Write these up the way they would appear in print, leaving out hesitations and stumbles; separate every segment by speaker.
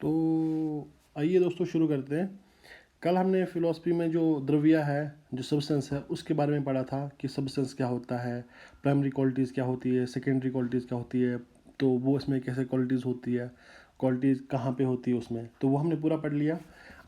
Speaker 1: तो आइए दोस्तों शुरू करते हैं। कल हमने फिलॉसफी में जो द्रव्य है, जो सब्सटेंस है, उसके बारे में पढ़ा था कि सब्सटेंस क्या होता है, प्राइमरी क्वालिटीज़ क्या होती है, सेकेंडरी क्वालिटीज़ क्या होती है, तो वो इसमें कैसे क्वालिटीज़ होती है, क्वालिटीज़ कहाँ पे होती है उसमें, तो वो हमने पूरा पढ़ लिया।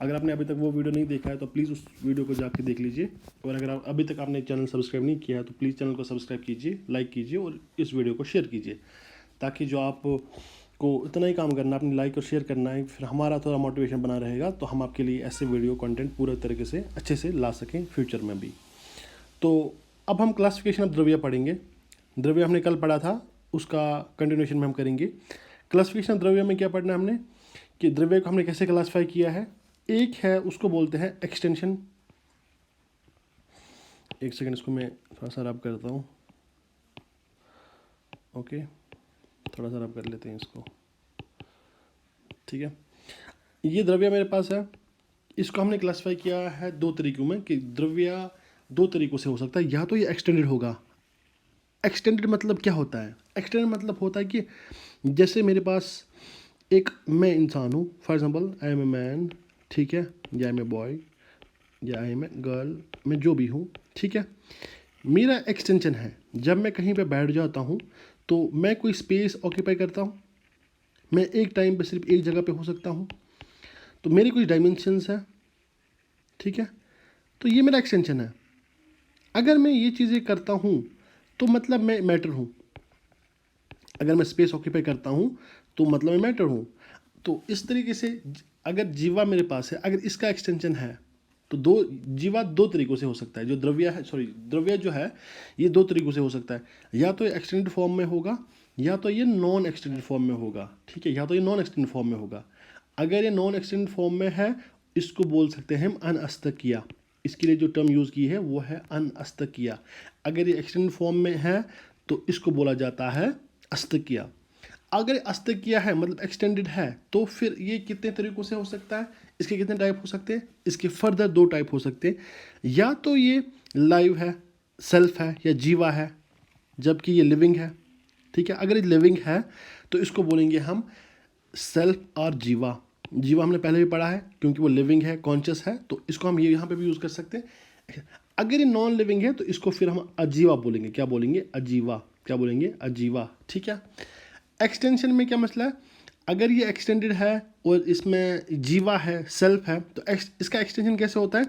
Speaker 1: अगर आपने अभी तक वो वीडियो नहीं देखा है तो प्लीज़ उस वीडियो को जाके देख लीजिए। और अगर आप अभी तक आपने चैनल सब्सक्राइब नहीं किया है तो प्लीज़ चैनल को सब्सक्राइब कीजिए, लाइक कीजिए और इस वीडियो को शेयर कीजिए, ताकि जो आप को इतना ही काम करना है, अपनी लाइक और शेयर करना है, फिर हमारा थोड़ा मोटिवेशन बना रहेगा, तो हम आपके लिए ऐसे वीडियो कंटेंट पूरे तरीके से अच्छे से ला सकें फ्यूचर में भी। तो अब हम क्लासिफिकेशन ऑफ द्रव्य पढ़ेंगे। द्रव्य हमने कल पढ़ा था, उसका कंटिन्यूशन में हम करेंगे। क्लासिफिकेशन ऑफ द्रव्य में क्या पढ़ना है हमने कि द्रव्य को हमने कैसे क्लासीफाई किया है। एक है, उसको बोलते हैं एक्सटेंशन। एक सेकेंड, इसको मैं थोड़ा सा रब करता हूँ। ओके, थोड़ा सा रब कर लेते हैं इसको, ठीक है। ये द्रव्य मेरे पास है, इसको हमने क्लासिफाई किया है दो तरीकों में कि द्रव्य दो तरीकों से हो सकता है। या तो ये एक्सटेंडेड होगा। एक्सटेंडेड मतलब क्या होता है? एक्सटेंडेड मतलब होता है कि जैसे मेरे पास एक मैं इंसान हूँ, for example I am a man, ठीक है, या आई एम ए बॉय, या आई एम ए गर्ल, मैं जो भी हूँ, ठीक है। मेरा एक्सटेंशन है, जब मैं कहीं पे बैठ जाता हूँ तो मैं कोई स्पेस ऑक्यूपाई करता हूँ। मैं एक टाइम पे सिर्फ एक जगह पे हो सकता हूँ, तो मेरी कुछ डायमेंशंस है, ठीक है। तो ये मेरा एक्सटेंशन है। अगर मैं ये चीज़ें करता हूँ तो मतलब मैं मैटर हूँ। अगर मैं स्पेस ऑक्यूपाई करता हूँ तो मतलब मैं मैटर हूँ। तो इस तरीके से अगर जीवा मेरे पास है, अगर इसका एक्सटेंशन है, तो दो जीवा दो तरीक़ों से हो सकता है। जो द्रव्य है, सॉरी, द्रव्य जो है ये दो तरीक़ों से हो सकता है। या तो ये एक्सटेंडेड फॉर्म में होगा, या तो ये नॉन एक्सटेंडेड फॉर्म में होगा, ठीक है। या तो ये नॉन एक्सटेंडेड फॉर्म में होगा। अगर ये नॉन एक्सटेंडेड फॉर्म में है, इसको बोल सकते हैं हम अनअस्तकीय। इसके लिए जो टर्म यूज़ की है वो है अनअस्तकीय। अगर ये एक्सटेंडेड फॉर्म में है तो इसको बोला जाता है अस्तकीय। अगर अस्तकीय है मतलब एक्सटेंडेड है, तो फिर ये कितने तरीक़ों से हो सकता है? इसके कितने टाइप हो सकते हैं? इसके फर्दर दो टाइप हो सकते हैं। या तो ये लाइव है, सेल्फ है, या जीवा है, जबकि ये लिविंग है, ठीक है। अगर ये लिविंग है तो इसको बोलेंगे हम सेल्फ और जीवा। जीवा हमने पहले भी पढ़ा है क्योंकि वो लिविंग है, कॉन्शियस है, तो इसको हम ये यहाँ पे भी यूज़ कर सकते हैं। अगर ये नॉन लिविंग है तो इसको फिर हम अजीवा बोलेंगे। क्या बोलेंगे? अजीवा। क्या बोलेंगे? अजीवा, ठीक है। एक्सटेंशन में क्या मसला है? अगर ये एक्सटेंडेड है और इसमें जीवा है, सेल्फ है, तो इसका एक्सटेंशन कैसे होता है?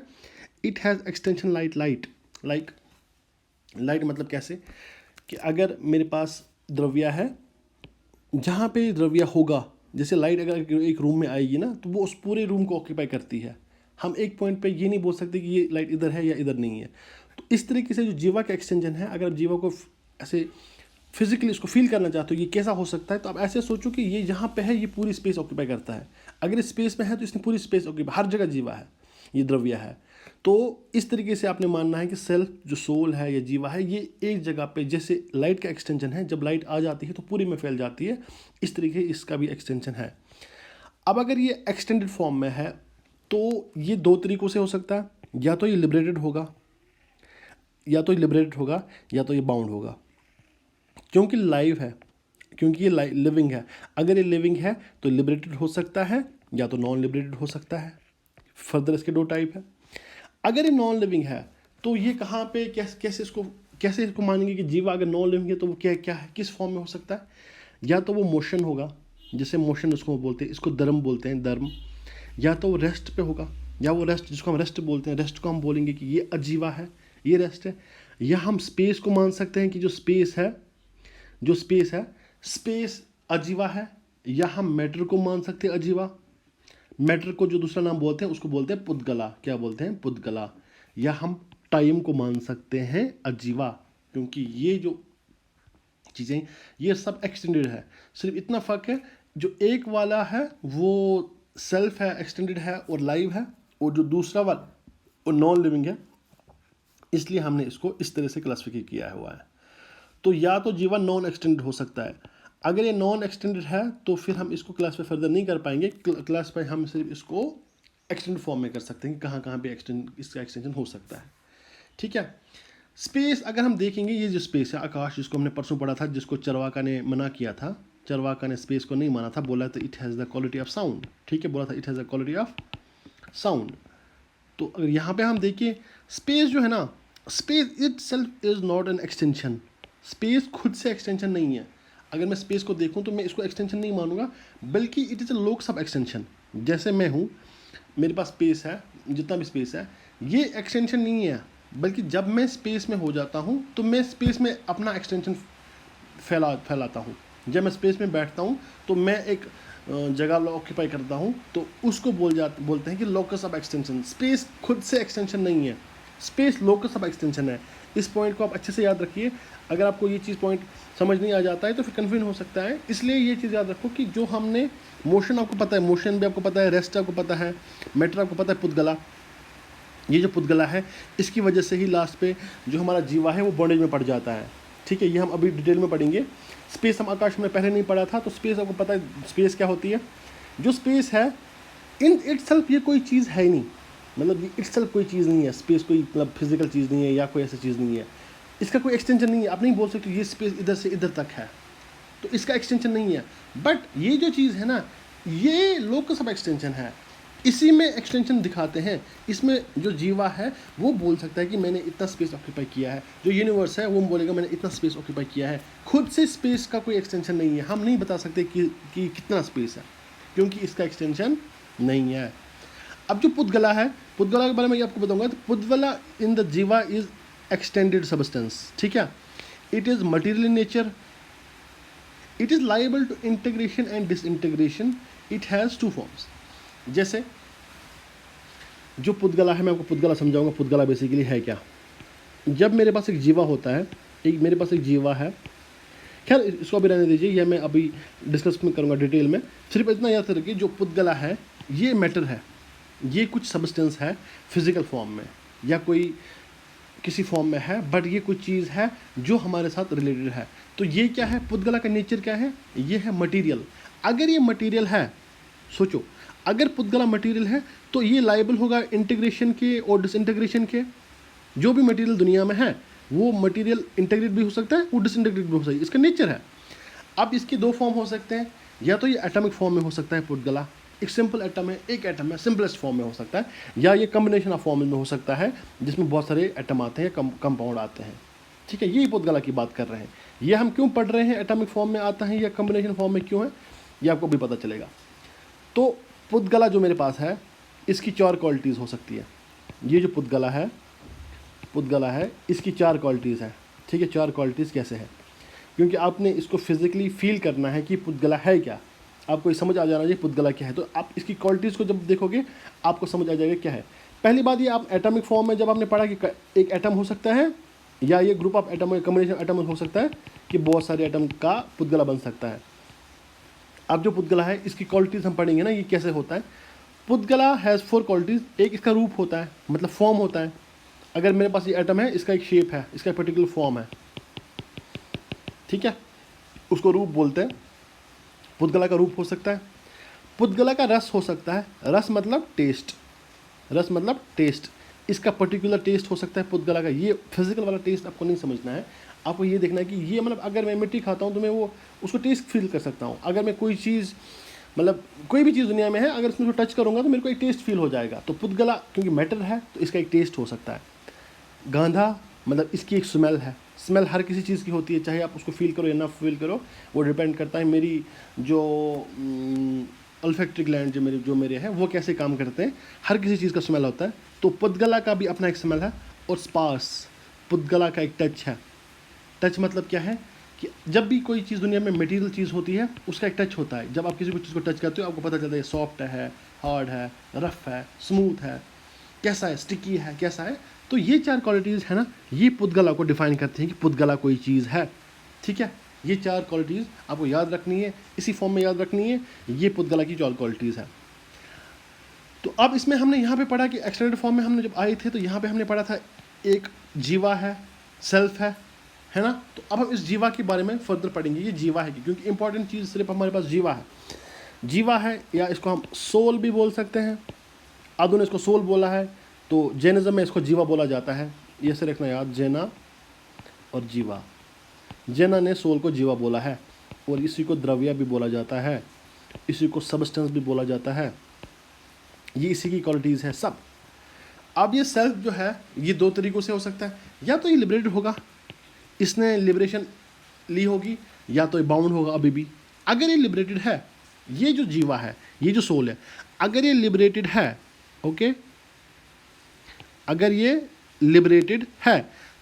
Speaker 1: It has extension light light मतलब कैसे कि अगर मेरे पास द्रव्य है, जहाँ पे द्रव्य होगा, जैसे लाइट अगर एक रूम में आएगी ना तो वो उस पूरे रूम को ऑक्यूपाई करती है। हम एक पॉइंट पे ये नहीं बोल सकते कि ये लाइट इधर है या इधर नहीं है। तो इस तरीके से जो जीवा का एक्सटेंशन है, अगर आप जीवा को ऐसे फिजिकली इसको फील करना चाहते हो ये कैसा हो सकता है, तो आप ऐसे सोचो कि ये जहाँ पे है ये पूरी स्पेस ऑक्यूपाई करता है। अगर इस स्पेस में है तो इसने पूरी स्पेस ऑक्यूपाई, हर जगह जीवा है, ये द्रव्य है। तो इस तरीके से आपने मानना है कि सेल्फ जो सोल है या जीवा है, ये एक जगह पे जैसे लाइट का एक्सटेंशन है, जब लाइट आ जाती है तो पूरी में फैल जाती है, इस तरीके इसका भी एक्सटेंशन है। अब अगर ये एक्सटेंडेड फॉर्म में है तो ये दो तरीक़ों से हो सकता है। या तो ये लिबरेटेड होगा, या तो ये बाउंड होगा, क्योंकि लाइव है, क्योंकि ये लिविंग है। अगर ये लिविंग है तो लिबरेटेड हो सकता है, या तो नॉन लिबरेटेड हो सकता है। फर्दर इसके दो टाइप है। अगर ये नॉन लिविंग है तो ये कहाँ पे कैसे इसको मानेंगे कि जीवा अगर नॉन लिविंग है तो वो क्या है, किस फॉर्म में हो सकता है? या तो वो मोशन होगा, जैसे मोशन उसको बोलते हैं, इसको धर्म बोलते हैं, धर्म। या तो वो रेस्ट पे होगा, या वो रेस्ट जिसको हम रेस्ट बोलते हैं, रेस्ट को हम बोलेंगे कि ये अजीवा है, ये रेस्ट है। या हम स्पेस को मान सकते हैं कि जो स्पेस है स्पेस अजीवा है। या हम मैटर को मान सकते हैं अजीवा। मैटर को जो दूसरा नाम बोलते हैं उसको बोलते हैं पुद्गला। क्या बोलते हैं? पुद्गला। या हम टाइम को मान सकते हैं अजीवा, क्योंकि ये जो चीज़ें ये सब एक्सटेंडेड है। सिर्फ इतना फ़र्क है, जो एक वाला है वो सेल्फ है, एक्सटेंडेड है और लाइव है, और जो दूसरा वाला वो नॉन लिविंग है, इसलिए हमने इसको इस तरह से क्लासिफाई किया हुआ है। तो या तो जीवन नॉन एक्सटेंडेड हो सकता है। अगर ये नॉन एक्सटेंडेड है तो फिर हम इसको क्लासिफाई फर्दर नहीं कर पाएंगे। क्लासिफाई हम सिर्फ इसको एक्सटेंड फॉर्म में कर सकते हैं कि कहाँ कहाँ पे इसका एक्सटेंशन हो सकता है, ठीक है। स्पेस अगर हम देखेंगे, ये जो स्पेस है, आकाश, जिसको हमने परसों पढ़ा था, जिसको चरवाका ने मना किया था, चरवाका ने स्पेस को नहीं माना था, बोला था it has the quality of sound, ठीक है, बोला था it has the quality of sound. तो अगर यहाँ पे हम देखिए स्पेस जो है ना, space it self is not an extension, space खुद से एक्सटेंशन नहीं है। अगर मैं स्पेस को देखूँ तो मैं इसको एक्सटेंशन नहीं मानूंगा, बल्कि it is a locus of extension. जैसे मैं हूँ, मेरे पास स्पेस है, जितना भी स्पेस है ये एक्सटेंशन नहीं है, बल्कि जब मैं स्पेस में हो जाता हूँ तो मैं स्पेस में अपना एक्सटेंशन फैलाता हूँ। जब मैं स्पेस में बैठता हूँ तो मैं एक जगह ऑक्यूपाई करता हूँ, तो उसको बोलते हैं कि लोकस ऑफ एक्सटेंशन। स्पेस खुद से एक्सटेंशन नहीं है, स्पेस लोकस ऑफ एक्सटेंशन है। इस पॉइंट को आप अच्छे से याद रखिए। अगर आपको ये चीज़ पॉइंट समझ नहीं आ जाता है तो फिर कन्फ्यूजन हो सकता है। इसलिए ये चीज़ याद रखो कि जो हमने मोशन, आपको पता है मोशन भी आपको पता है, रेस्ट आपको पता है, मैटर आपको पता है, पुद्गला, ये जो पुद्गला है इसकी वजह से ही लास्ट पे जो हमारा जीवा है वो बॉन्डेज में पड़ जाता है, ठीक है। ये हम अभी डिटेल में पढ़ेंगे। स्पेस हम आकाश में पहले नहीं पढ़ा था, तो स्पेस आपको पता है स्पेस क्या होती है। जो स्पेस है इन इटसेल्फ ये कोई चीज़ है ही नहीं, मतलब ये इटसेल्फ कोई चीज़ नहीं है। स्पेस कोई मतलब फिजिकल चीज़ नहीं है या कोई ऐसी चीज़ नहीं है, इसका कोई एक्सटेंशन नहीं है। आप नहीं बोल सकते ये स्पेस इधर से इधर तक है, तो इसका एक्सटेंशन नहीं है। बट ये जो चीज़ है ना, ये लोकस ऑफ एक्सटेंशन है, इसी में एक्सटेंशन दिखाते हैं। इसमें जो जीवा है वो बोल सकता है कि मैंने इतना स्पेस ऑक्यूपाई किया है। जो यूनिवर्स है वो बोलेगा मैंने इतना स्पेस ऑक्यूपाई किया है। खुद से स्पेस का कोई एक्सटेंशन नहीं है। हम नहीं बता सकते कि कितना स्पेस है, क्योंकि इसका एक्सटेंशन नहीं है। अब जो पुद्गला है, पुद्गला के बारे में ये आपको बताऊंगा। तो पुद्गला इन द जीवा इज एक्सटेंडेड सब्सटेंस, ठीक है। It is material in nature, it is liable to integration and disintegration, it has two forms. जैसे जो पुद्गला है, मैं आपको पुद्गला समझाऊंगा। पुद्गला बेसिकली है क्या। जब मेरे पास एक जीवा होता है, मेरे पास एक जीवा है, खैर इसको अभी रहने दीजिए, यह मैं अभी डिस्कस में करूँगा डिटेल में। सिर्फ इतना याद रखिए जो पुद्गला है ये मैटर है, ये कुछ सब्सटेंस है फिजिकल फॉर्म में या कोई किसी फॉर्म में है, बट ये कुछ चीज़ है जो हमारे साथ रिलेटेड है। तो ये क्या है, पुद्गला का नेचर क्या है, ये है मटेरियल। अगर ये मटेरियल है, सोचो अगर पुद्गला मटेरियल है तो ये लायबल होगा इंटीग्रेशन के और डिसइंटीग्रेशन के। जो भी मटेरियल दुनिया में है वो मटेरियल इंटीग्रेट भी हो सकता है, वो डिसइंटीग्रेट भी हो सकता है, इसका नेचर है। अब इसके दो फॉर्म हो सकते हैं, या तो ये एटॉमिक फॉर्म में हो सकता है पुद्गला, एक सिंपल एटम है, एक एटम है, सिंपलेस्ट फॉर्म में हो सकता है, या ये कम्बिनेशन ऑफ फॉर्म में हो सकता है जिसमें बहुत सारे एटम आते हैं, कंपाउंड आते हैं, ठीक है। यही पुद्गला की बात कर रहे हैं। ये हम क्यों पढ़ रहे हैं, एटॉमिक फॉर्म में आता है या कम्बिनेशन फॉर्म में क्यों है, ये आपको भी पता चलेगा। तो पुद्गला जो मेरे पास है इसकी 4 क्वालिटीज़ हो सकती है। ये जो पुद्गला है इसकी 4 क्वालिटीज़ है, ठीक है। 4 क्वालिटीज़ कैसे है, क्योंकि आपने इसको फिजिकली फील करना है कि पुद्गला है क्या, आपको ये समझ आ जाना चाहिए पुद्गला क्या है। तो आप इसकी क्वालिटीज़ को जब देखोगे आपको समझ आ जाएगा क्या है। पहली बात ये, आप एटॉमिक फॉर्म में जब आपने पढ़ा कि एक एटम हो सकता है या ये group of atom, combination atom हो सकता है कि बहुत सारे एटम का पुद्गला बन सकता है। अब जो पुद्गला है इसकी क्वालिटीज़ हम पढ़ेंगे ना, ये कैसे होता है। पुद्गला हैज़ 4 क्वालिटीज़। एक इसका रूप होता है, मतलब फॉर्म होता है। अगर मेरे पास ये एटम है, इसका एक शेप है, इसका एक पर्टिकुलर फॉर्म है, ठीक है, उसको रूप बोलते हैं। पुद्गला का रूप हो सकता है। पुद्गला का रस हो सकता है, रस मतलब टेस्ट, रस मतलब टेस्ट, इसका पर्टिकुलर टेस्ट हो सकता है पुद्गला का। ये फिजिकल वाला टेस्ट आपको नहीं समझना है, आपको ये देखना है कि ये मतलब अगर मैं मिट्टी खाता हूँ तो मैं वो उसको टेस्ट फील कर सकता हूँ। अगर मैं कोई चीज़, मतलब कोई भी चीज़ दुनिया में है, अगर उसमें टच करूँगा तो मेरे को एक टेस्ट फील हो जाएगा। तो पुद्गला क्योंकि मैटर है तो इसका एक टेस्ट हो सकता है। गांधा मतलब इसकी एक स्मेल है। स्मेल हर किसी चीज़ की होती है, चाहे आप उसको फील करो या ना फील करो, वो डिपेंड करता है मेरी जो अल्फैक्टरी ग्लैंड जो मेरे हैं वो कैसे काम करते हैं। हर किसी चीज़ का स्मेल होता है। तो पुद्गला का भी अपना एक स्मेल है। और स्पार्स, पुद्गला का एक टच है। टच मतलब क्या है कि जब भी कोई चीज़ दुनिया में मटेरियल चीज़ होती है उसका एक टच होता है। जब आप किसी को चीज़ को टच करते हो आपको पता चलता है सॉफ्ट है, हार्ड है, रफ है, स्मूथ है, कैसा है, स्टिकी है, कैसा है। तो ये 4 क्वालिटीज़ है ना, ये पुद्गला को डिफाइन करते हैं कि पुद्गला कोई चीज़ है, ठीक है। ये 4 क्वालिटीज़ आपको याद रखनी है, इसी फॉर्म में याद रखनी है। ये पुद्गला की 4 क्वालिटीज़ है। तो अब इसमें हमने यहाँ पे पढ़ा कि एक्सटेंडेड फॉर्म में हमने जब आए थे तो यहाँ पे हमने पढ़ा था एक जीवा है, सेल्फ है ना। तो अब हम इस जीवा के बारे में फर्दर पढ़ेंगे। ये जीवा है क्योंकि इंपॉर्टेंट चीज़ सिर्फ हमारे पास जीवा है। जीवा है या इसको हम सोल भी बोल सकते हैं। आदु ने इसको सोल बोला है, तो जैनिज्म में इसको जीवा बोला जाता है। ये से रखना याद, जैना और जीवा। जैना ने सोल को जीवा बोला है। और इसी को द्रव्य भी बोला जाता है, इसी को सब्सटेंस भी बोला जाता है। ये इसी की क्वालिटीज़ है सब। अब ये सेल्फ जो है ये दो तरीक़ों से हो सकता है, या तो ये लिबरेटेड होगा, इसने लिबरेशन ली होगी, या तो ये बाउंड होगा अभी भी। अगर ये लिबरेटेड है, ये जो जीवा है, ये जो सोल है, अगर ये लिबरेटेड है, ओके, अगर ये लिबरेटेड है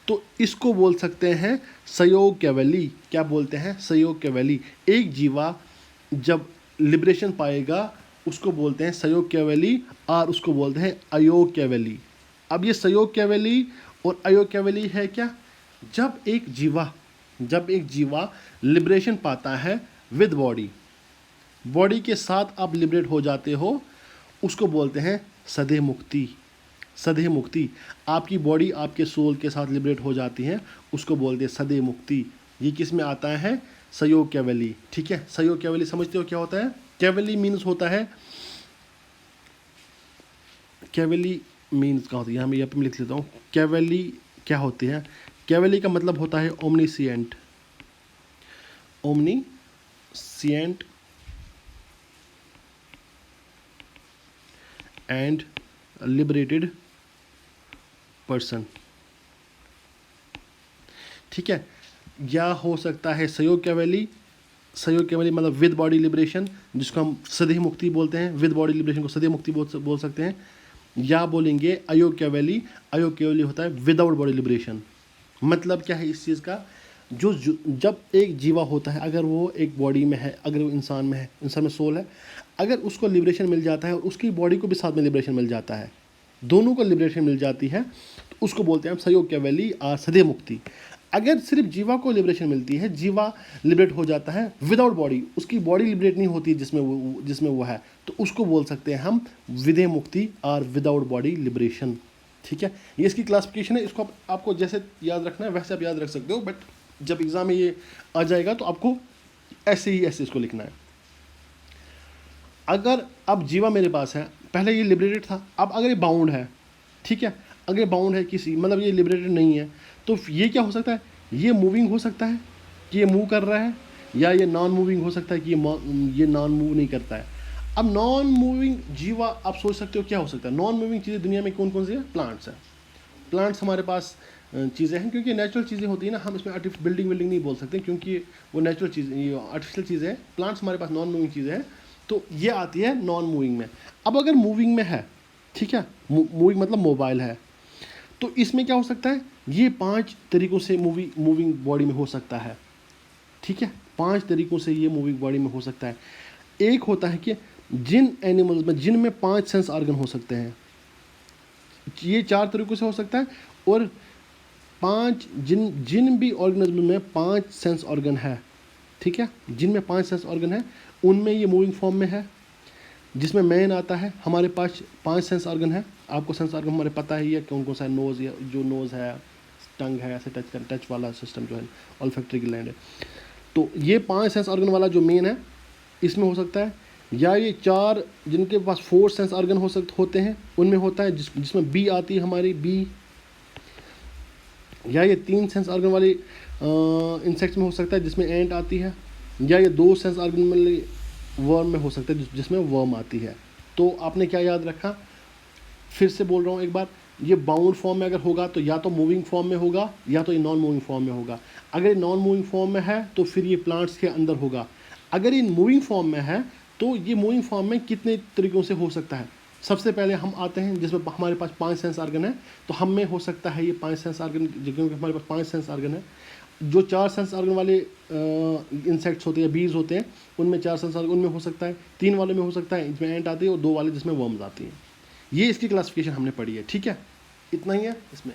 Speaker 1: तो इसको बोल सकते हैं संयोग केवली। क्या बोलते हैं? संयोग केवली। एक जीवा जब लिबरेशन पाएगा उसको बोलते हैं संयोग केवली, और उसको बोलते हैं अयोग केवली। अब ये संयोग केवली और अयोग केवली है क्या? जब एक जीवा लिबरेशन पाता है विद बॉडी के साथ आप लिबरेट हो जाते हो, उसको बोलते हैं सदेह मुक्ति। सदेह मुक्ति, आपकी बॉडी आपके सोल के साथ लिबरेट हो जाती है, उसको बोलते हैं सदेह मुक्ति। ये किस में आता है? संयोग केवली। ठीक है, संयोग केवली समझते हो क्या होता है? केवली मीन्स होता है, केवली मीन्स क्या होती है, यहाँ पे मैं लिख लेता हूँ। केवली क्या होती है? केवली का मतलब होता है omniscient. Omniscient and liberated person. ठीक है, या हो सकता है संयोग केवली। संयोग केवली मतलब विद बॉडी लिबरेशन, जिसको हम सदेह मुक्ति बोलते हैं। विद बॉडी लिबरेशन को सदेह मुक्ति बोल सकते हैं। या बोलेंगे अयोग केवली। अयोग केवली होता है विदाउट बॉडी लिबरेशन। मतलब क्या है इस चीज़ का? जब एक जीवा होता है, अगर वो एक बॉडी में है, अगर वो इंसान में है, इंसान में सोल है, अगर उसको लिबरेशन मिल जाता है और उसकी बॉडी को भी साथ में लिबरेशन मिल जाता है, दोनों को लिबरेशन मिल जाती है, तो उसको बोलते हैं हम संयोग केवली और सदेह मुक्ति। अगर सिर्फ जीवा को लिबरेशन मिलती है, जीवा लिबरेट हो जाता है विदाउट बॉडी, उसकी बॉडी लिबरेट नहीं होती जिसमें वो है, तो उसको बोल सकते हैं हम विदेह मुक्ति और विदाउट बॉडी लिबरेशन। ठीक है, ये इसकी क्लासिफिकेशन है। इसको आपको जैसे याद रखना है वैसे आप याद रख सकते हो, बट जब एग्जाम में ये आ जाएगा तो आपको ऐसे इसको लिखना है। अगर अब जीवा मेरे पास है, पहले ये लिबरेटेड था, अब अगर ये बाउंड है, ठीक है, अगर ये बाउंड है किसी, मतलब ये लिबरेटेड नहीं है, तो ये क्या हो सकता है? ये मूविंग हो सकता है कि ये मूव कर रहा है, या ये नॉन मूविंग हो सकता है कि ये नॉन मूव नहीं करता है। अब नॉन मूविंग जीवा आप सोच सकते हो क्या हो सकता है? नॉन मूविंग चीज़ें दुनिया में कौन कौन सी है? प्लांट्स है। प्लांट्स हमारे पास चीज़ें हैं, क्योंकि नेचुरल चीज़ें होती है ना, हम इसमें बिल्डिंग नहीं बोल सकते, क्योंकि वो नेचुरल चीज़ें, ये आर्टिफिशियल चीज़ें हैं। प्लांट्स हमारे पास नॉन मूविंग चीज़ें हैं, तो ये आती है नॉन मूविंग में। अब अगर मूविंग में है, ठीक है, मूविंग मतलब मोबाइल है, तो इसमें क्या हो सकता है? ये 5 तरीक़ों से मूविंग बॉडी में हो सकता है। ठीक है, 5 तरीक़ों से ये मूविंग बॉडी में हो सकता है। एक होता है कि जिन एनिमल्स में, जिनमें 5 सेंस ऑर्गन हो सकते हैं, ये 4 तरीक़ों से हो सकता है। और 5 जिन भी ऑर्गेनिज्म में 5 सेंस ऑर्गन है, ठीक है, जिनमें 5 सेंस ऑर्गन है, उनमें ये मूविंग फॉर्म में है। जिसमें मेन आता है, हमारे पास 5 सेंस ऑर्गन है। आपको सेंस ऑर्गन हमारे पता ही है कौन कौन सा है। नोज़, या जो नोज़ है, टंग है, ऐसे टच वाला सिस्टम जो है, ऑल्फैक्टरी ग्लैंड है। तो ये 5 सेंस ऑर्गन वाला जो मेन है, इसमें हो सकता है। या ये 4 जिनके पास 4 सेंस ऑर्गन होते हैं, उनमें होता है, जिसमें बी आती है हमारी, बी। या ये 3 सेंस ऑर्गन वाली इंसेक्ट्स में हो सकता है, जिसमें एंट आती है। या ये 2 सेंस ऑर्गन वाली वर्म में हो सकता है, जिसमें वर्म आती है। तो आपने क्या याद रखा? फिर से बोल रहा हूँ एक बार, ये बाउंड फॉर्म में अगर होगा तो या तो मूविंग फॉर्म में होगा, या तो ये नॉन मूविंग फॉर्म में होगा। अगर ये नॉन मूविंग फॉर्म में है तो फिर ये प्लांट्स के अंदर होगा। अगर ये मूविंग फॉर्म में है तो ये मूविंग फॉर्म में कितने तरीक़ों से हो सकता है? सबसे पहले हम आते हैं जिसमें हमारे पास 5 सेंस ऑर्गन है, तो हम में हो सकता है ये 5 सेंस ऑर्गन, क्योंकि हमारे पास 5 सेंस ऑर्गन है। जो 4 सेंस ऑर्गन वाले इंसेक्ट्स होते हैं, बीज होते हैं, उनमें 4 सेंस ऑर्गन उनमें हो सकता है। 3 वाले में हो सकता है, इसमें एंट आती है, और 2 वाले जिसमें वर्म्स आती हैं। ये इसकी क्लासिफिकेशन हमने पढ़ी है। ठीक है, इतना ही है इसमें।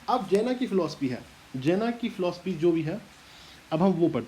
Speaker 1: अब जेना की फ़िलॉसफी है, जेना की फ़िलॉसफी जो भी है, अब हम वो पढ़ते हैं।